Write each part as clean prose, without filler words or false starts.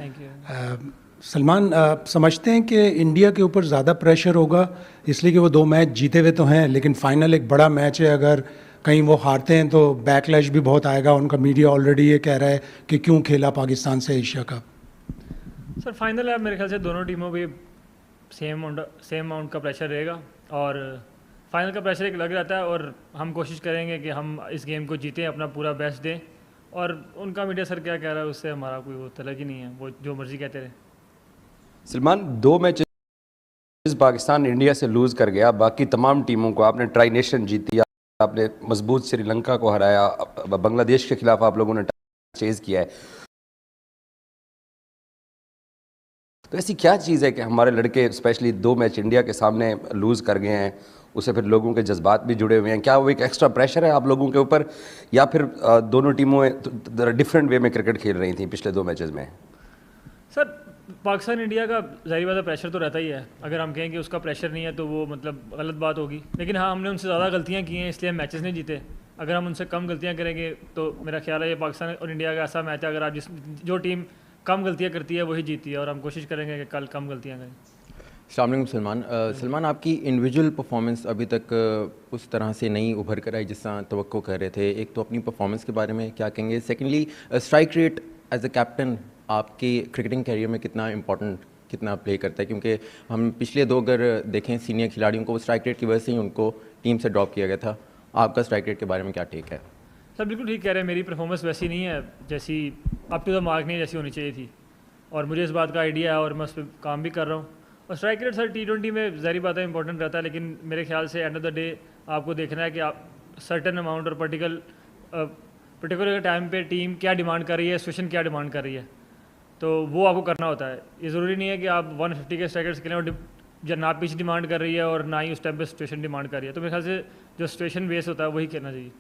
Thank you. Salman, समझते हैं कि इंडिया के ऊपर ज़्यादा प्रेशर होगा इसलिए कि वो 2 मैच जीते हुए तो हैं, लेकिन फाइनल एक बड़ा मैच है, अगर कहीं वो हारते हैं तो बैकलैश भी बहुत आएगा। उनका मीडिया ऑलरेडी ये कह रहा है कि क्यों खेला पाकिस्तान से एशिया कप। सर फाइनल है, मेरे ख्याल से दोनों टीमों पे सेम अमाउंट का प्रेशर रहेगा और फाइनल का प्रेशर एक लग रहता है और हम कोशिश करेंगे कि हम इस गेम को जीतें, अपना पूरा बेस्ट दें। और उनका मीडिया सर क्या कह रहा है उससे हमारा कोई वो तलक ही नहीं है, वो जो मर्जी कहते रहे। सलमान, 2 मैचेस पाकिस्तान इंडिया से लूज़ कर गया, बाकी तमाम टीमों को आपने ट्राई नेशन जीती, आपने मजबूत श्रीलंका को हराया, बांग्लादेश के खिलाफ आप लोगों ने चेज किया है। तो ऐसी क्या चीज़ है कि हमारे लड़के स्पेशली 2 मैच इंडिया के सामने लूज़ कर गए हैं, उससे फिर लोगों के जज्बात भी जुड़े हुए हैं? क्या वो एक एक्स्ट्रा प्रेशर है आप लोगों के ऊपर, या फिर दोनों टीमों डिफरेंट वे में क्रिकेट खेल रही थी पिछले 2 मैचेस में? सर पाकिस्तान इंडिया का ज़ाहिर बात है प्रेशर तो रहता ही है, अगर हम कहें कि उसका प्रेशर नहीं है तो वो मतलब गलत बात होगी। लेकिन हाँ, हमने उनसे ज़्यादा गलतियाँ की हैं इसलिए हम मैचेस नहीं जीते। अगर हम उनसे कम गलतियाँ करेंगे तो मेरा ख्याल है ये पाकिस्तान और इंडिया का ऐसा मैच है, अगर आप जो टीम कम गलतियाँ करती है वही जीती है, और हम कोशिश करेंगे कि कल कम गलतियाँ करें। अस्सलाम वालेकुम सलमान। सलमान, आपकी इंडिविजुअल परफॉर्मेंस अभी तक उस तरह से नहीं उभर कर आई जिस तरह तवक्को कर रहे थे। एक तो अपनी परफॉर्मेंस के बारे में क्या कहेंगे, secondly strike rate as a captain आपकी क्रिकेटिंग कैरियर में कितना प्ले करता है? क्योंकि हम पिछले 2 अगर देखें सीनियर खिलाड़ियों को, स्ट्राइक रेट की वजह से ही उनको टीम से ड्रॉप किया गया था। आपका स्ट्राइक रेट के बारे में क्या टेक है? सर बिल्कुल ठीक कह रहे हैं, मेरी परफॉर्मेंस वैसी नहीं है जैसी अप टू द मार्क नहीं जैसी होनी चाहिए थी, और मुझे इस बात का आइडिया है और मैं उस पर काम भी कर रहा हूँ। और स्ट्राइक रेट सर T20 में ज़ाहिर बात है इंपॉर्टेंट रहता है, लेकिन मेरे ख्याल से एंड ऑफ द डे आपको देखना है कि आप सर्टन अमाउंट और पर्टिकुलर टाइम पे टीम क्या डिमांड कर रही है, सिचुएशन क्या डिमांड कर रही है, तो वो आपको करना होता है। ये ज़रूरी नहीं है कि आप 150 के स्ट्राइकर्स खेलें और ना पिच डिमांड कर रही है और ना ही उस टाइम पे सिचुएशन डिमांड कर रही है, तो मेरे ख्याल से जो सिचुएशन बेस होता है वही खेलना चाहिए।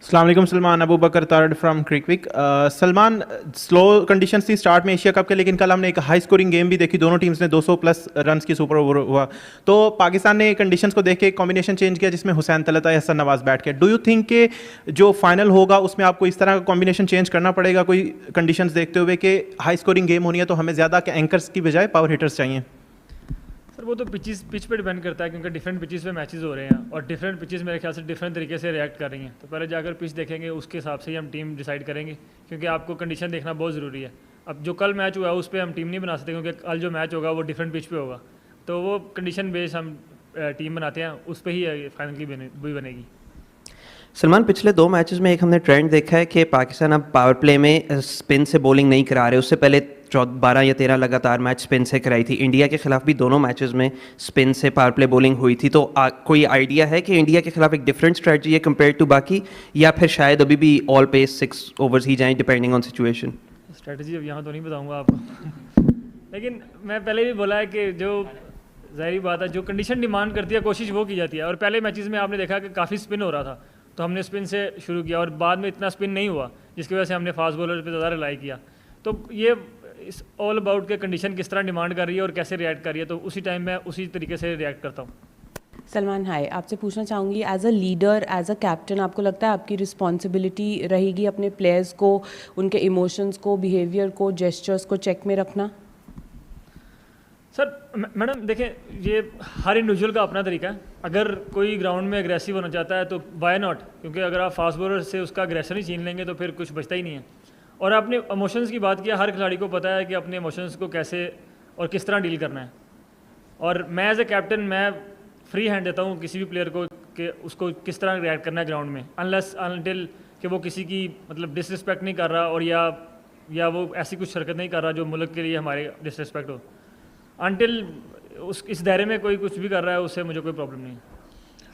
अस्सलाम वालेकुम Salman, Abu Bakar Tarar from CricWick. Salman, slow conditions थी स्टार्ट में एशिया कप के, लेकिन कल हमने एक हाई स्कोरिंग गेम भी देखी, दोनों टीम्स ने 200 प्लस रन्स की सुपर ओवर हुआ। तो पाकिस्तान ने कंडीशंस को देख के कॉम्बिनेशन चेंज किया जिसमें हुसैन तलत या हसन नवाज बैठ के। डू यू थिंक के जो फाइनल होगा उसमें आपको इस तरह का कॉम्बिनेशन चेंज करना पड़ेगा कोई कंडीशंस देखते हुए कि हाई स्कोरिंग गेम होनी है तो हमें ज़्यादा एंकर्स की बजाय पावर हिटर्स चाहिए? सर वो तो पिच पे डिपेंड करता है, क्योंकि डिफरेंट पिचेस पे मैचेस हो रहे हैं और डिफरेंट पिचेस मेरे ख्याल से डिफरेंट तरीके से रिएक्ट कर रही हैं। तो पहले जाकर पिच देखेंगे, उसके हिसाब से ही हम टीम डिसाइड करेंगे, क्योंकि आपको कंडीशन देखना बहुत ज़रूरी है। अब जो कल मैच हुआ है उस पर हम टीम नहीं बना सकते, क्योंकि कल जो मैच होगा वो डिफरेंट पिच पे होगा, तो वो कंडीशन बेस हम टीम बनाते हैं, उस पर ही फाइनल की भी बनेगी। सलमान, पिछले 2 मैचेस में एक हमने ट्रेंड देखा है कि पाकिस्तान अब पावर प्ले में स्पिन से बॉलिंग नहीं करा रहे। उससे पहले 12 या 13 लगातार मैच स्पिन से कराई थी। इंडिया के खिलाफ भी दोनों मैचेस में स्पिन से पावर प्ले बॉलिंग हुई थी। तो कोई आइडिया है कि इंडिया के खिलाफ एक डिफरेंट स्ट्रेटजी है कंपेयर टू बाकी, या फिर शायद अभी भी ऑल पेस 6 ओवर्स ही जाएं डिपेंडिंग ऑन सिचुएशन? स्ट्रेटजी अब यहाँ तो नहीं बताऊँगा आपको लेकिन मैं पहले भी बोला है कि जो ज़ाहिर बात है जो कंडीशन डिमांड करती है कोशिश वो की जाती है। और पहले मैचेस में आपने देखा कि काफ़ी स्पिन हो रहा था, तो हमने स्पिन से शुरू किया और बाद में इतना स्पिन नहीं हुआ, जिसकी वजह से हमने फास्ट बॉलर पे ज़्यादा रिलाई किया। तो ये इस ऑल अबाउट के कंडीशन किस तरह डिमांड कर रही है और कैसे रिएक्ट कर रही है, तो उसी टाइम मैं उसी तरीके से रिएक्ट करता हूँ। सलमान हाय, आपसे पूछना चाहूँगी as a leader, as a captain, आपको लगता है आपकी रिस्पॉन्सिबिलिटी रहेगी अपने प्लेयर्स को, उनके इमोशंस को, बिहेवियर को, जेस्चर्स को चेक में रखना? सर मैडम देखें, ये हर इंडिविजुअल का अपना तरीका है। अगर कोई ग्राउंड में एग्रेसिव होना चाहता है तो वाई नॉट, क्योंकि अगर आप फास्ट बॉलर से उसका एग्रेशन ही छीन लेंगे तो फिर कुछ बचता ही नहीं है। और आपने इमोशंस की बात किया, हर खिलाड़ी को पता है कि अपने इमोशंस को कैसे और किस तरह डील करना है। और मैं एज ए कैप्टन मैं फ्री हैंड देता हूँ किसी भी प्लेयर को कि उसको किस तरह रिएक्ट करना है ग्राउंड में, अनलेस अनटिल कि वो किसी की मतलब डिसरिस्पेक्ट नहीं कर रहा और या वो ऐसी कुछ हरकत नहीं कर रहा जो मुल्क के लिए हमारे डिसरिस्पेक्ट हो। अनटिल इस दायरे में कोई कुछ भी कर रहा है उससे मुझे कोई प्रॉब्लम नहीं है।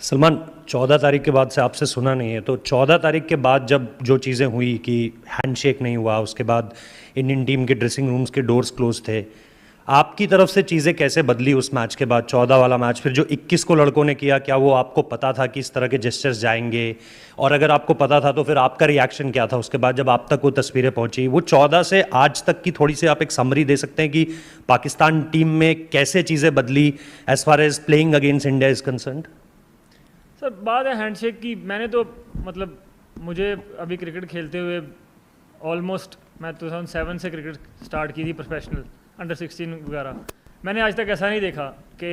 सलमान, 14 तारीख के बाद से आपसे सुना नहीं है, तो 14 तारीख के बाद जब जो चीज़ें हुई कि हैंडशेक नहीं हुआ, उसके बाद इंडियन टीम के ड्रेसिंग रूम्स के डोर्स क्लोज थे, आपकी तरफ से चीज़ें कैसे बदली उस मैच के बाद? 14 वाला मैच फिर जो 21 को लड़कों ने किया, क्या वो आपको पता था कि इस तरह के जेस्चर्स जाएंगे? और अगर आपको पता था तो फिर आपका रिएक्शन क्या था उसके बाद जब आप तक वो तस्वीरें पहुंची? वो 14 से आज तक की थोड़ी सी आप एक समरी दे सकते हैं कि पाकिस्तान टीम में कैसे चीज़ें बदली as far as playing against India is concerned? Sir बात है हैंडशेक की, मैंने तो मतलब मुझे अभी क्रिकेट खेलते हुए ऑलमोस्ट मैं 2007 से क्रिकेट स्टार्ट की थी प्रोफेशनल, अंडर 16 वगैरह। मैंने आज तक ऐसा नहीं देखा कि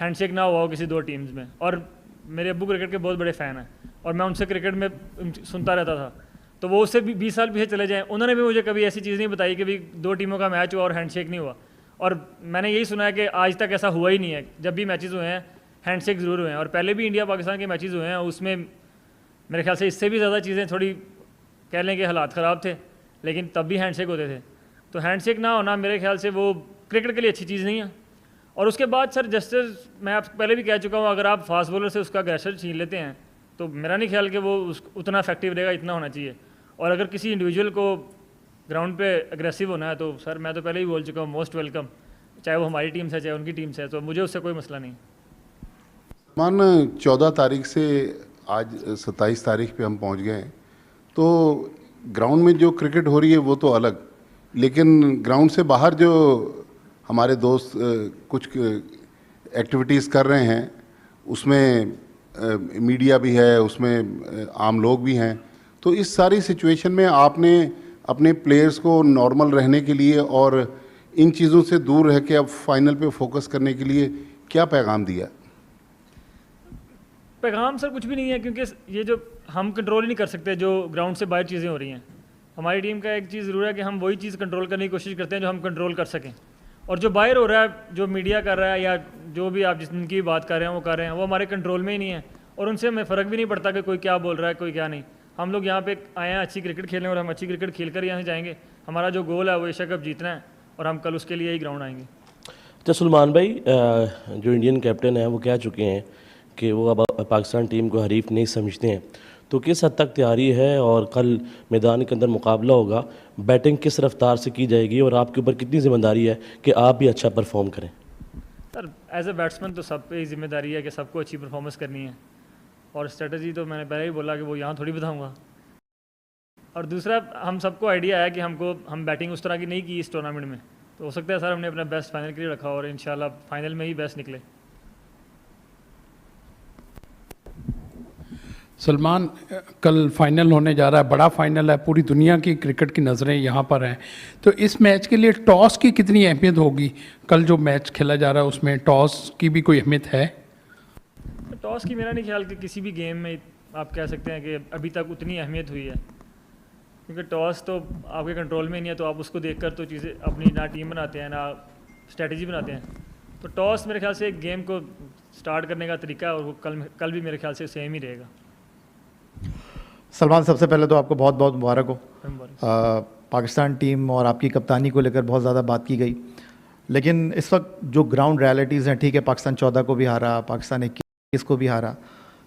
हैंडशेक ना हुआ हो किसी दो टीम्स में। और मेरे अब्बू क्रिकेट के बहुत बड़े फ़ैन हैं और मैं उनसे क्रिकेट में सुनता रहता था, तो वो उससे भी 20 साल पीछे चले जाएँ, उन्होंने भी मुझे कभी ऐसी चीज़ नहीं बताई कि भी दो टीमों का मैच हुआ और हैंडशेक नहीं हुआ। और मैंने यही सुना है कि आज तक ऐसा हुआ ही नहीं है। जब भी मैचेस हुए हैं हैंडशेक ज़रूर हुए हैं, और पहले भी इंडिया पाकिस्तान के मैचेस हुए हैं, उसमें मेरे ख्याल से इससे भी ज़्यादा चीज़ें थोड़ी कह लें कि हालात ख़राब थे, लेकिन तब भी हैंडशेक होते थे। तो हैंडशेक ना होना मेरे ख्याल से वो क्रिकेट के लिए अच्छी चीज़ नहीं है। और उसके बाद सर, जस्टिस मैं आपको पहले भी कह चुका हूँ, अगर आप फास्ट बॉलर से उसका अग्रेसर छीन लेते हैं तो मेरा नहीं ख्याल कि वो उतना इफेक्टिव रहेगा, इतना होना चाहिए। और अगर किसी इंडिविजुअल को ग्राउंड पे अग्रेसिव होना है तो सर मैं तो पहले ही बोल चुका हूँ, मोस्ट वेलकम, चाहे वो हमारी टीम से चाहे उनकी टीम से, तो मुझे उससे कोई मसला नहीं। मान 14 तारीख से आज 27 तारीख पे हम पहुंच गए हैं, तो ग्राउंड में जो क्रिकेट हो रही है वो तो अलग, लेकिन ग्राउंड से बाहर जो हमारे दोस्त कुछ एक्टिविटीज़ कर रहे हैं, उसमें मीडिया भी है, उसमें आम लोग भी हैं। तो इस सारी सिचुएशन में आपने अपने प्लेयर्स को नॉर्मल रहने के लिए और इन चीज़ों से दूर रह के अब फाइनल पे फोकस करने के लिए क्या पैगाम दिया? पैगाम सर कुछ भी नहीं है, क्योंकि ये जो हम कंट्रोल ही नहीं कर सकते जो ग्राउंड से बाहर चीज़ें हो रही हैं। हमारी टीम का एक चीज़ ज़रूर है कि हम वही चीज़ कंट्रोल करने की कोशिश करते हैं जो हम कंट्रोल कर सकें। और जो बाहर हो रहा है, जो मीडिया कर रहा है या जो भी आप जिनकी बात कर रहे हैं वो कर रहे हैं, वो हमारे कंट्रोल में ही नहीं है और उनसे हमें फ़र्क भी नहीं पड़ता कि कोई क्या बोल रहा है कोई क्या नहीं। हम लोग यहाँ पे आए हैं अच्छी क्रिकेट खेलने और हम अच्छी क्रिकेट खेल कर यहाँ से जाएंगे। हमारा जो गोल है वो एशिया कप जीतना है और हम कल उसके लिए ही ग्राउंड आएंगे। अच्छा सलमान भाई, जो इंडियन कैप्टन है वो कह चुके हैं कि वो अब पाकिस्तान टीम को हरीफ नहीं समझते हैं, तो किस हद तक तैयारी है और कल मैदान के अंदर मुकाबला होगा, बैटिंग किस रफ्तार से की जाएगी और आपके ऊपर कितनी ज़िम्मेदारी है कि आप भी अच्छा परफॉर्म करें? सर एज ए बैट्समैन तो सब पे ही जिम्मेदारी है कि सबको अच्छी परफॉर्मेंस करनी है, और स्ट्रेटजी तो मैंने पहले ही बोला कि वो यहाँ थोड़ी बताऊँगा। और दूसरा, हम सबको आइडिया है कि हम बैटिंग उस तरह की नहीं की इस टूर्नामेंट में, तो हो सकता है सर हमने अपना बेस्ट फाइनल के लिए रखा और इंशाल्लाह फाइनल में ही बेस्ट निकले। सलमान, कल फाइनल होने जा रहा है, बड़ा फाइनल है, पूरी दुनिया की क्रिकेट की नज़रें यहाँ पर हैं, तो इस मैच के लिए टॉस की कितनी अहमियत होगी? कल जो मैच खेला जा रहा है उसमें टॉस की भी कोई अहमियत है? टॉस की मेरा नहीं ख्याल कि किसी भी गेम में आप कह सकते हैं कि अभी तक उतनी अहमियत हुई है, क्योंकि टॉस तो आपके कंट्रोल में नहीं है, तो आप उसको देखकर तो चीज़ें अपनी ना टीम बनाते हैं ना स्ट्रेटजी बनाते हैं। तो टॉस मेरे ख्याल से एक गेम को स्टार्ट करने का तरीका है और वो कल भी मेरे ख्याल से सेम ही रहेगा। सलमान, सबसे पहले तो आपको बहुत बहुत मुबारक हो। पाकिस्तान टीम और आपकी कप्तानी को लेकर बहुत ज़्यादा बात की गई, लेकिन इस वक्त जो ग्राउंड रियलिटीज़ हैं, ठीक है पाकिस्तान 14 को भी हारा, पाकिस्तान 21 को भी हारा,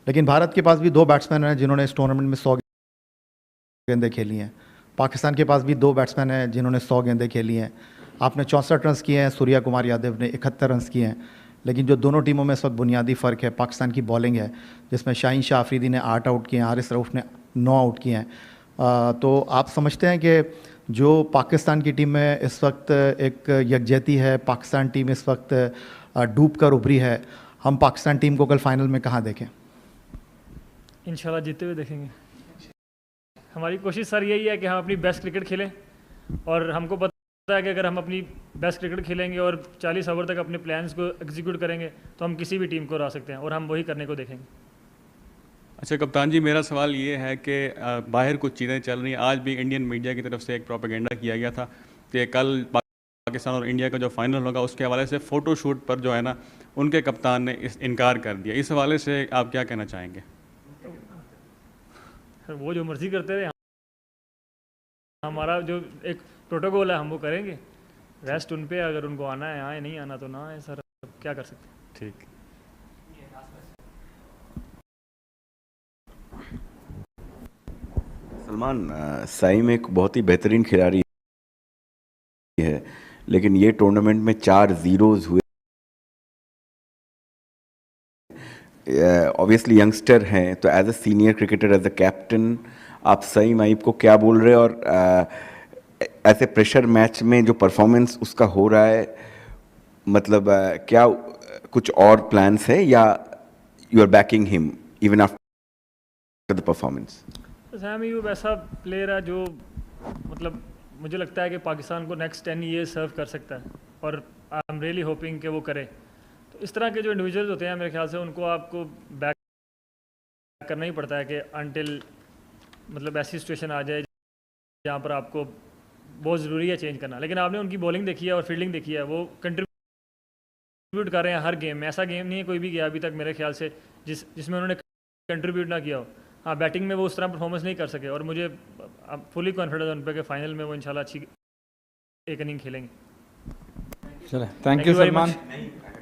लेकिन भारत के पास भी 2 बैट्समैन हैं जिन्होंने इस टूर्नामेंट में 100 गेंदें खेली हैं। पाकिस्तान के पास भी 2 बैट्समैन हैं जिन्होंने 100 गेंदें खेली हैं। आपने 64 रन किए हैं, सूर्या कुमार यादव ने 71 रन किए हैं। लेकिन जो दोनों टीमों में इस वक्त बुनियादी फ़र्क है, पाकिस्तान की बॉलिंग है, जिसमें शाहीन शाह अफरीदी ने 8 आउट किए हैं, हारिस रऊफ ने 9 आउट किए हैं। तो आप समझते हैं कि जो पाकिस्तान की टीम में इस वक्त एक यकजहती है, पाकिस्तान टीम इस वक्त डूब कर उभरी है, हम पाकिस्तान टीम को कल फाइनल में कहाँ देखें? इंशाल्लाह जीते हुए देखेंगे। हमारी कोशिश सर यही है कि हम अपनी बेस्ट क्रिकेट खेलें, और हमको पता है कि अगर हम अपनी बेस्ट क्रिकेट खेलेंगे और 40 ओवर तक अपने प्लान्स को एग्जीक्यूट करेंगे तो हम किसी भी टीम को हरा सकते हैं, और हम वही करने को देखेंगे। अच्छा कप्तान जी, मेरा सवाल ये है कि बाहर कुछ चीज़ें चल रही हैं। आज भी इंडियन मीडिया की तरफ से एक प्रोपेगेंडा किया गया था कि कल पाकिस्तान और इंडिया का जो फाइनल होगा उसके हवाले से फ़ोटो शूट पर जो है ना, उनके कप्तान ने इनकार कर दिया। इस हवाले से आप क्या कहना चाहेंगे? वो जो मर्जी करते रहे, हमारा जो एक प्रोटोकॉल है हम वो करेंगे, रेस्ट उन पे, अगर उनको आना है आए, नहीं आना तो ना आए सर, क्या कर सकते हैं। ठीक। सलमान, साइम एक बहुत ही बेहतरीन खिलाड़ी है, लेकिन ये टूर्नामेंट में 4 ज़ीरोज़ हुए। ऑब्वियसली यंगस्टर हैं, तो as a senior cricketer, as a captain, आप सईम आइब को क्या बोल रहे हैं? और ऐसे प्रेशर मैच में जो परफॉर्मेंस उसका हो रहा है, मतलब क्या कुछ और प्लान्स है या you are backing him even after the performance? Saim Ayub ऐसा प्लेयर है जो मतलब मुझे लगता है कि पाकिस्तान को नेक्स्ट 10 ईयर्स सर्व कर सकता है, और आई एम रियली होपिंग कि वो करे। तो इस तरह के जो इंडिविजुअल्स होते हैं मेरे ख्याल से उनको आपको बैक करना ही पड़ता है कि अनटिल मतलब ऐसी सिचुएशन आ जाए जहाँ पर आपको बहुत ज़रूरी है चेंज करना। लेकिन आपने उनकी बॉलिंग देखी है और फील्डिंग देखी है, वो कंट्रीब्यूट कर रहे हैं हर गेम में। ऐसा गेम नहीं है कोई भी गया अभी तक मेरे ख्याल से जिसमें उन्होंने कंट्रीब्यूट ना किया हो। हाँ, बैटिंग में वो उस तरह परफॉर्मेंस नहीं कर सके, और मुझे फुली कॉन्फिडेंस उन पर कि फाइनल में वो इंशाल्लाह अच्छी एक इनिंग खेलेंगे। चले, thank you very Salman. much.